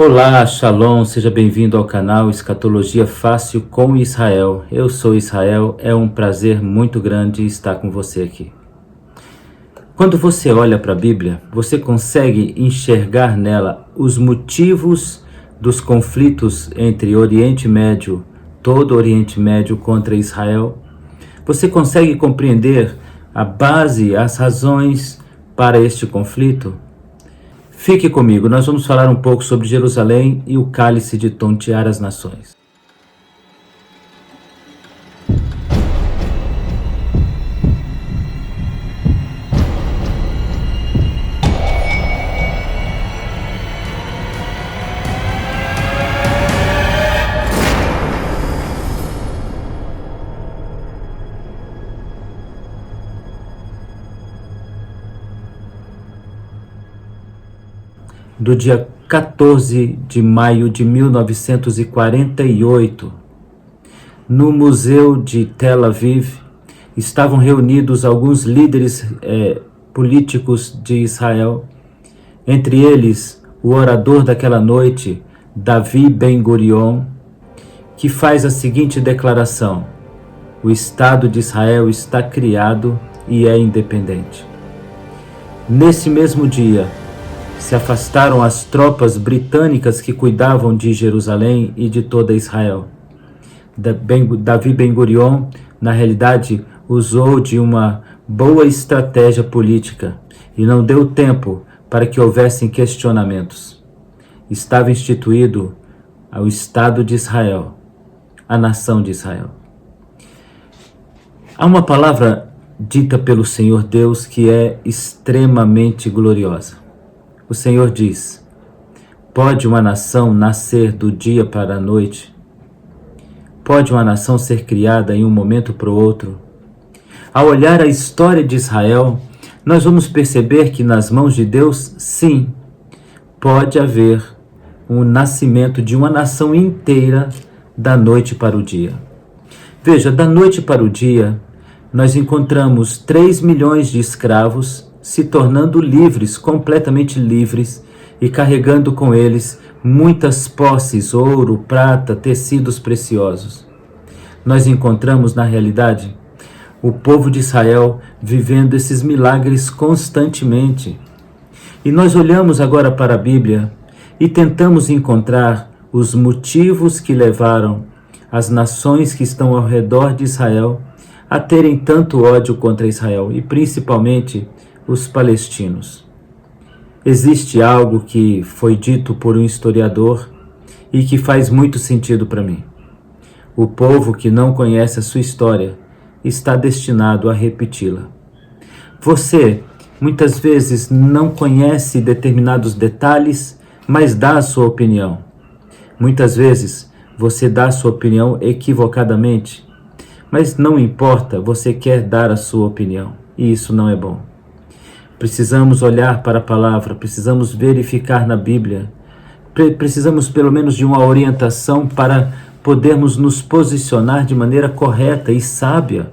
Olá, Shalom, seja bem-vindo ao canal Escatologia Fácil com Israel. Eu sou Israel, é um prazer muito grande estar com você aqui. Quando você olha para a Bíblia, você consegue enxergar nela os motivos dos conflitos entre Oriente Médio, todo o Oriente Médio contra Israel? Você consegue compreender a base, as razões para este conflito? Fique comigo, nós vamos falar um pouco sobre Jerusalém e o cálice de tontear as nações. Do dia 14 de maio de 1948, no Museu de Tel Aviv, estavam reunidos alguns líderes políticos de Israel, entre eles o orador daquela noite, Davi Ben-Gurion, que faz a seguinte declaração: o Estado de Israel está criado e é independente. Nesse mesmo dia, se afastaram as tropas britânicas que cuidavam de Jerusalém e de toda Israel. Davi Ben-Gurion, na realidade, usou de uma boa estratégia política e não deu tempo para que houvessem questionamentos. Estava instituído o Estado de Israel, a nação de Israel. Há uma palavra dita pelo Senhor Deus que é extremamente gloriosa. O Senhor diz: pode uma nação nascer do dia para a noite? Pode uma nação ser criada em um momento para o outro? Ao olhar a história de Israel, nós vamos perceber que nas mãos de Deus, sim, pode haver um nascimento de uma nação inteira da noite para o dia. Veja, da noite para o dia, nós encontramos 3 milhões de escravos se tornando livres, completamente livres, e carregando com eles muitas posses, ouro, prata, tecidos preciosos. Nós encontramos, na realidade, o povo de Israel vivendo esses milagres constantemente. E nós olhamos agora para a Bíblia e tentamos encontrar os motivos que levaram as nações que estão ao redor de Israel a terem tanto ódio contra Israel, e principalmente os palestinos. Existe algo que foi dito por um historiador e que faz muito sentido para mim. O povo que não conhece a sua história está destinado a repeti-la. Você, muitas vezes, não conhece determinados detalhes, mas dá a sua opinião. Muitas vezes, você dá a sua opinião equivocadamente, mas não importa, você quer dar a sua opinião, e isso não é bom. Precisamos olhar para a palavra, precisamos verificar na Bíblia, precisamos pelo menos de uma orientação para podermos nos posicionar de maneira correta e sábia.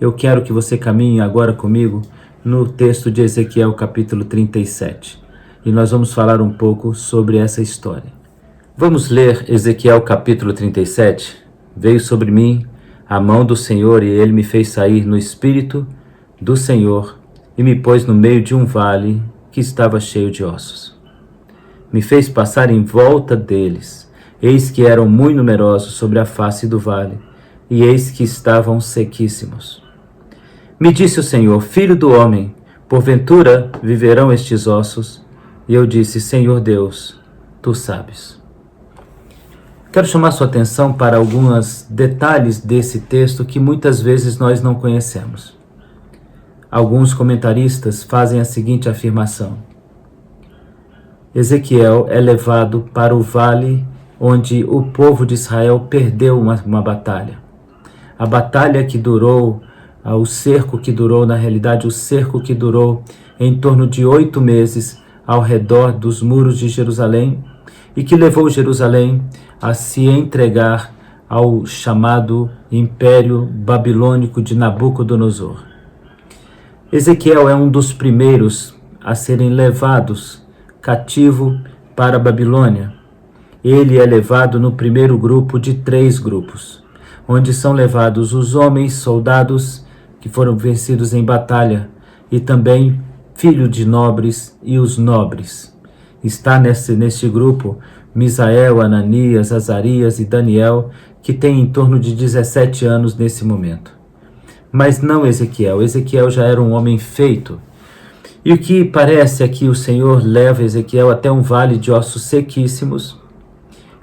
Eu quero que você caminhe agora comigo no texto de Ezequiel capítulo 37, e nós vamos falar um pouco sobre essa história. Vamos ler Ezequiel capítulo 37. Veio sobre mim a mão do Senhor e ele me fez sair no espírito do Senhor e me pôs no meio de um vale que estava cheio de ossos. Me fez passar em volta deles, eis que eram muito numerosos sobre a face do vale, e eis que estavam sequíssimos. Me disse o Senhor: filho do homem, porventura viverão estes ossos? E eu disse: Senhor Deus, tu sabes. Quero chamar sua atenção para alguns detalhes desse texto que muitas vezes nós não conhecemos. Alguns comentaristas fazem a seguinte afirmação: Ezequiel é levado para o vale onde o povo de Israel perdeu uma batalha. A batalha que durou, o cerco que durou em torno de 8 meses ao redor dos muros de Jerusalém, e que levou Jerusalém a se entregar ao chamado Império Babilônico de Nabucodonosor. Ezequiel é um dos primeiros a serem levados cativo para a Babilônia, ele é levado no primeiro grupo de 3 grupos, onde são levados os homens, soldados que foram vencidos em batalha, e também filhos de nobres e os nobres. Está neste grupo Misael, Ananias, Azarias e Daniel, que tem em torno de 17 anos nesse momento. Mas não Ezequiel. Ezequiel já era um homem feito. E o que parece é que o Senhor leva Ezequiel até um vale de ossos sequíssimos,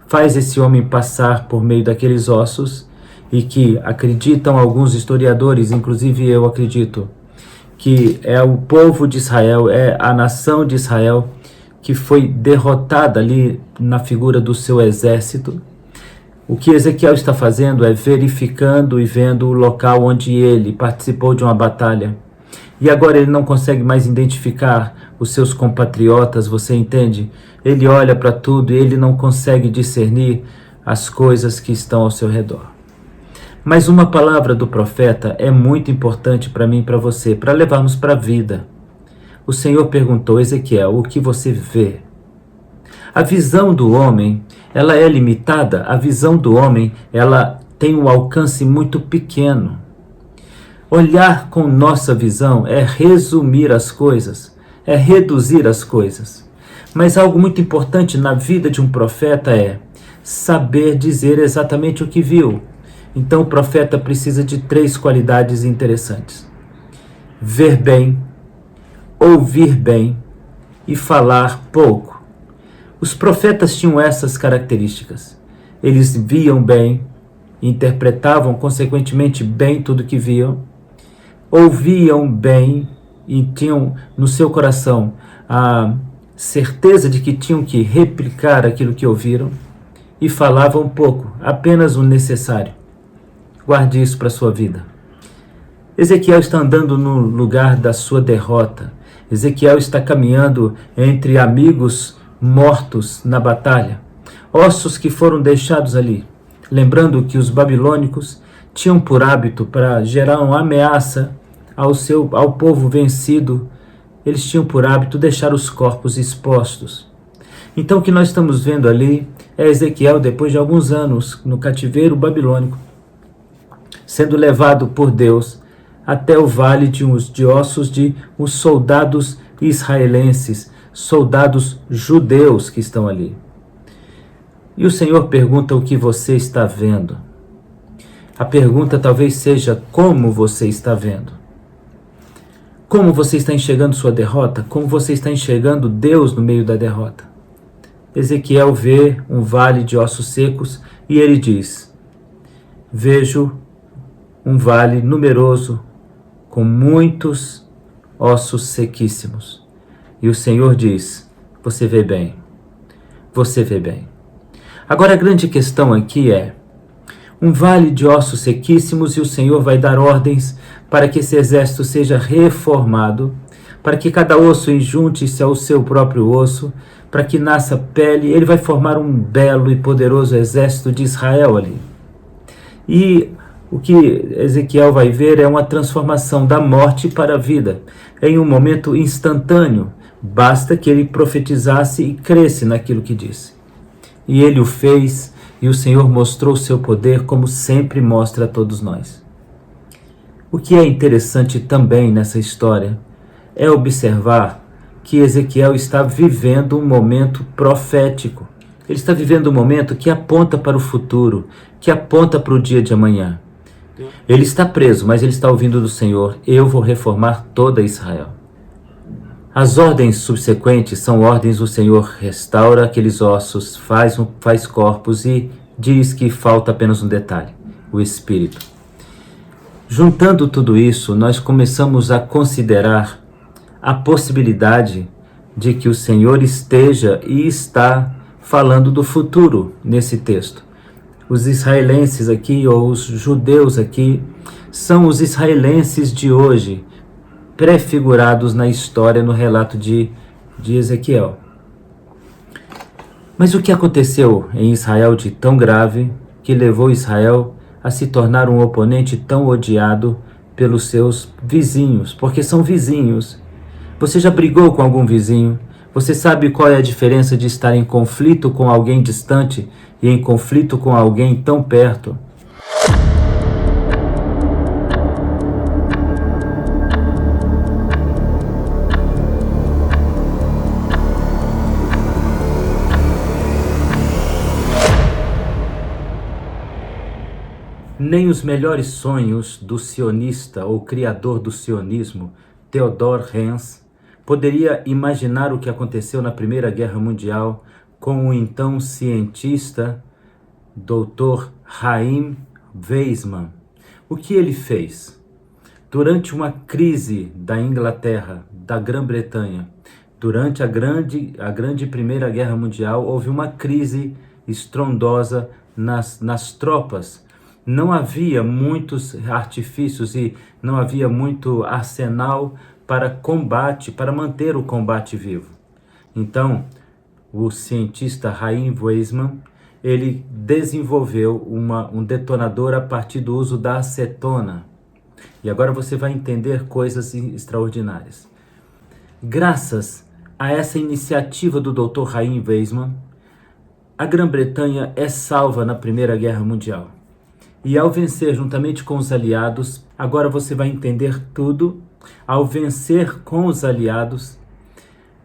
faz esse homem passar por meio daqueles ossos, e que acreditam alguns historiadores, inclusive eu acredito, que é o povo de Israel, é a nação de Israel, que foi derrotada ali na figura do seu exército. O que Ezequiel está fazendo é verificando e vendo o local onde ele participou de uma batalha. E agora ele não consegue mais identificar os seus compatriotas, você entende? Ele olha para tudo e ele não consegue discernir as coisas que estão ao seu redor. Mas uma palavra do profeta é muito importante para mim e para você, para levarmos para a vida. O Senhor perguntou: Ezequiel, o que você vê? A visão do homem, ela é limitada. A visão do homem, ela tem um alcance muito pequeno. Olhar com nossa visão é resumir as coisas, é reduzir as coisas. Mas algo muito importante na vida de um profeta é saber dizer exatamente o que viu. Então o profeta precisa de 3 qualidades interessantes: ver bem, ouvir bem e falar pouco. Os profetas tinham essas características. Eles viam bem, interpretavam consequentemente bem tudo que viam, ouviam bem e tinham no seu coração a certeza de que tinham que replicar aquilo que ouviram, e falavam pouco, apenas o necessário. Guarde isso para a sua vida. Ezequiel está andando no lugar da sua derrota. Ezequiel está caminhando entre amigos mortos na batalha, ossos que foram deixados ali. Lembrando que os babilônicos tinham por hábito, para gerar uma ameaça ao povo vencido, eles tinham por hábito deixar os corpos expostos. Então o que nós estamos vendo ali é Ezequiel, depois de alguns anos no cativeiro babilônico, sendo levado por Deus até o vale de ossos de os soldados israelenses, soldados judeus que estão ali. E o Senhor pergunta: o que você está vendo? A pergunta talvez seja: como você está vendo? Como você está enxergando sua derrota? Como você está enxergando Deus no meio da derrota? Ezequiel vê um vale de ossos secos e ele diz: vejo um vale numeroso com muitos ossos sequíssimos. E o Senhor diz: você vê bem, você vê bem. Agora a grande questão aqui é um vale de ossos sequíssimos, e o Senhor vai dar ordens para que esse exército seja reformado, para que cada osso junte-se ao seu próprio osso, para que nasça pele. Ele vai formar um belo e poderoso exército de Israel ali. E o que Ezequiel vai ver é uma transformação da morte para a vida, em um momento instantâneo. Basta que ele profetizasse e cresce naquilo que disse. E ele o fez, e o Senhor mostrou o seu poder, como sempre mostra a todos nós. O que é interessante também nessa história é observar que Ezequiel está vivendo um momento profético. Ele está vivendo um momento que aponta para o futuro, que aponta para o dia de amanhã. Ele está preso, mas ele está ouvindo do Senhor: eu vou reformar toda Israel. As ordens subsequentes são ordens do Senhor: restaura aqueles ossos, faz corpos, e diz que falta apenas um detalhe: o Espírito. Juntando tudo isso, nós começamos a considerar a possibilidade de que o Senhor esteja e está falando do futuro nesse texto. Os israelenses aqui, ou os judeus aqui, são os israelenses de hoje, prefigurados na história, no relato de Ezequiel. Mas o que aconteceu em Israel de tão grave que levou Israel a se tornar um oponente tão odiado pelos seus vizinhos? Porque são vizinhos. Você já brigou com algum vizinho? Você sabe qual é a diferença de estar em conflito com alguém distante e em conflito com alguém tão perto? Nem os melhores sonhos do sionista ou criador do sionismo, Theodor Herzl, poderia imaginar o que aconteceu na Primeira Guerra Mundial com o então cientista Dr. Chaim Weizmann. O que ele fez? Durante uma crise da Inglaterra, da Grã-Bretanha, durante a grande Primeira Guerra Mundial, houve uma crise estrondosa nas tropas. Não havia muitos artifícios e não havia muito arsenal para combate, para manter o combate vivo. Então, o cientista Chaim Weizmann, ele desenvolveu um detonador a partir do uso da acetona. E agora você vai entender coisas extraordinárias. Graças a essa iniciativa do Dr. Chaim Weizmann, a Grã-Bretanha é salva na Primeira Guerra Mundial. E ao vencer juntamente com os aliados, agora você vai entender tudo. Ao vencer com os aliados,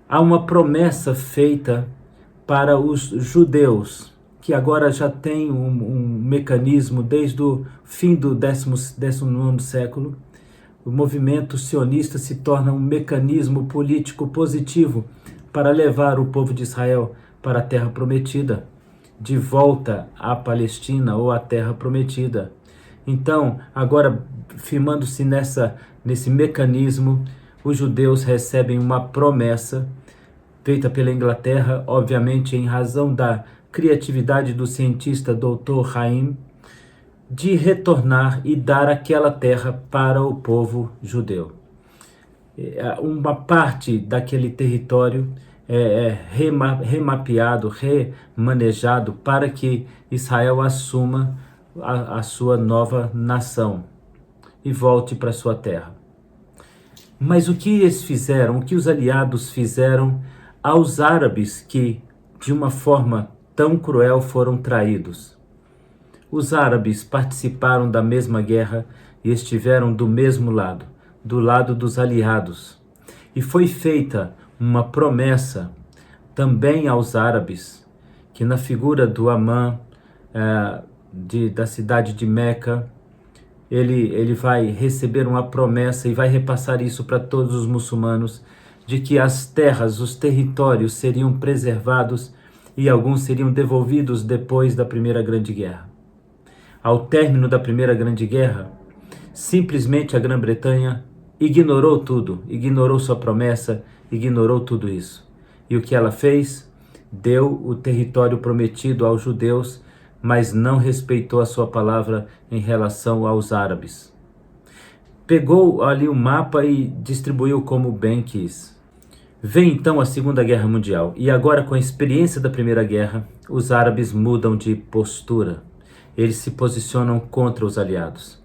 há uma promessa feita para os judeus, que agora já tem um mecanismo desde o fim do 19º século. O movimento sionista se torna um mecanismo político positivo para levar o povo de Israel para a Terra Prometida, de volta à Palestina ou à Terra Prometida. Então, agora, firmando-se nesse mecanismo, os judeus recebem uma promessa feita pela Inglaterra, obviamente em razão da criatividade do cientista Dr. Chaim, de retornar e dar aquela terra para o povo judeu. Uma parte daquele território é remapeado, remanejado para que Israel assuma a sua nova nação e volte para sua terra. Mas o que eles fizeram, o que os aliados fizeram aos árabes que, de uma forma tão cruel, foram traídos? Os árabes participaram da mesma guerra e estiveram do mesmo lado, do lado dos aliados. E foi feita uma promessa também aos árabes, que na figura do Amã, da cidade de Meca, ele vai receber uma promessa e vai repassar isso para todos os muçulmanos, de que as terras, os territórios seriam preservados e alguns seriam devolvidos depois da Primeira Grande Guerra. Ao término da Primeira Grande Guerra, simplesmente a Grã-Bretanha ignorou tudo, ignorou sua promessa, ignorou tudo isso. E o que ela fez? Deu o território prometido aos judeus, mas não respeitou a sua palavra em relação aos árabes. Pegou ali o mapa e distribuiu como bem quis. Vem então a Segunda Guerra Mundial, e agora com a experiência da Primeira Guerra, os árabes mudam de postura. Eles se posicionam contra os aliados.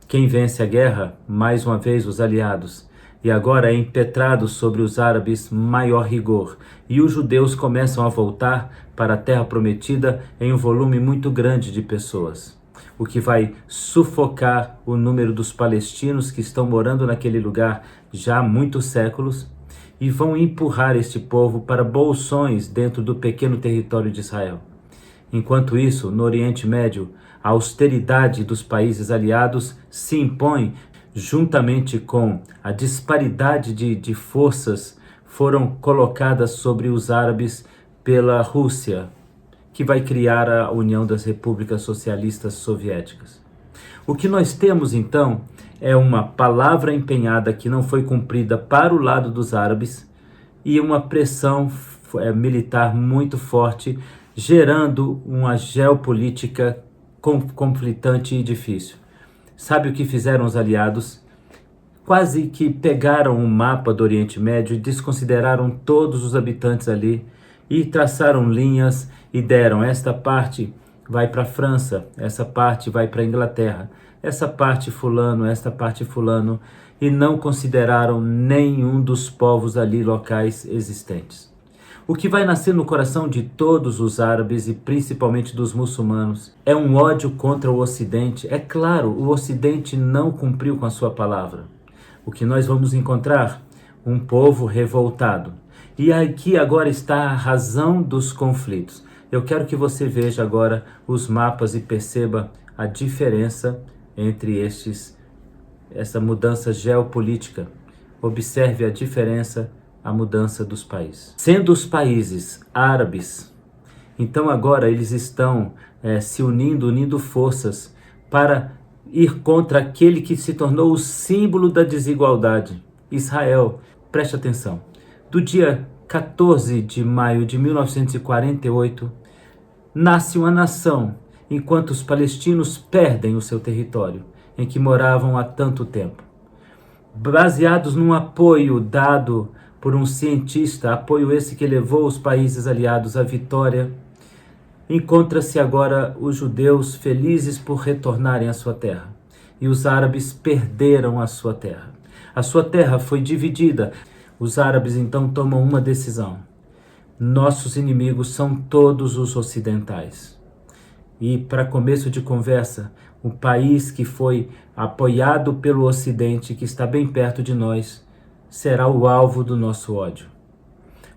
Quem vence a guerra? Mais uma vez os aliados. E agora é impetrado sobre os árabes maior rigor. E os judeus começam a voltar para a Terra Prometida em um volume muito grande de pessoas, o que vai sufocar o número dos palestinos que estão morando naquele lugar já há muitos séculos e vão empurrar este povo para bolsões dentro do pequeno território de Israel. Enquanto isso, no Oriente Médio, a austeridade dos países aliados se impõe, juntamente com a disparidade de forças foram colocadas sobre os árabes pela Rússia, que vai criar a União das Repúblicas Socialistas Soviéticas. O que nós temos então é uma palavra empenhada que não foi cumprida para o lado dos árabes e uma pressão militar muito forte, gerando uma geopolítica conflitante e difícil. Sabe o que fizeram os aliados? Quase que pegaram um mapa do Oriente Médio e desconsideraram todos os habitantes ali e traçaram linhas e deram: esta parte vai para a França, essa parte vai para a Inglaterra, essa parte fulano, esta parte fulano, e não consideraram nenhum dos povos ali locais existentes. O que vai nascer no coração de todos os árabes e principalmente dos muçulmanos é um ódio contra o Ocidente. É claro, o Ocidente não cumpriu com a sua palavra. O que nós vamos encontrar? Um povo revoltado. E aqui agora está a razão dos conflitos. Eu quero que você veja agora os mapas e perceba a diferença entre essa mudança geopolítica. Observe a diferença, a mudança dos países. Sendo os países árabes, então agora eles estão se unindo forças para ir contra aquele que se tornou o símbolo da desigualdade, Israel. Preste atenção. Do dia 14 de maio de 1948, nasce uma nação, enquanto os palestinos perdem o seu território, em que moravam há tanto tempo. Baseados num apoio dado por um cientista, apoio esse que levou os países aliados à vitória, encontra-se agora os judeus felizes por retornarem à sua terra. E os árabes perderam a sua terra. A sua terra foi dividida. Os árabes então tomam uma decisão. Nossos inimigos são todos os ocidentais. E para começo de conversa, o país que foi apoiado pelo Ocidente, que está bem perto de nós, será o alvo do nosso ódio.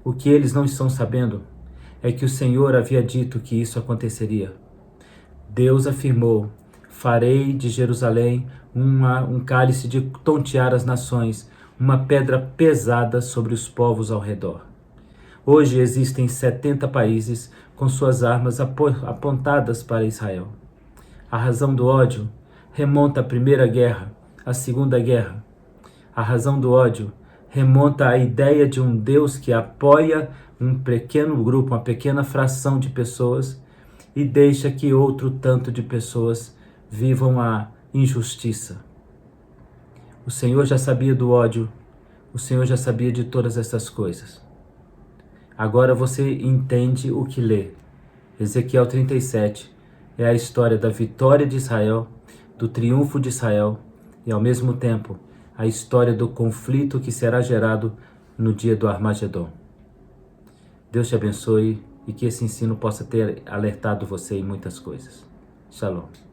O que eles não estão sabendo é que o Senhor havia dito que isso aconteceria. Deus afirmou: farei de Jerusalém um cálice de tontear as nações, uma pedra pesada sobre os povos ao redor. Hoje existem 70 países com suas armas apontadas para Israel. A razão do ódio remonta à Primeira Guerra, à Segunda Guerra. A razão do ódio remonta à ideia de um Deus que apoia um pequeno grupo, uma pequena fração de pessoas e deixa que outro tanto de pessoas vivam a injustiça. O Senhor já sabia do ódio, o Senhor já sabia de todas essas coisas. Agora você entende o que lê. Ezequiel 37 é a história da vitória de Israel, do triunfo de Israel e, ao mesmo tempo, a história do conflito que será gerado no dia do Armagedon. Deus te abençoe e que esse ensino possa ter alertado você em muitas coisas. Shalom.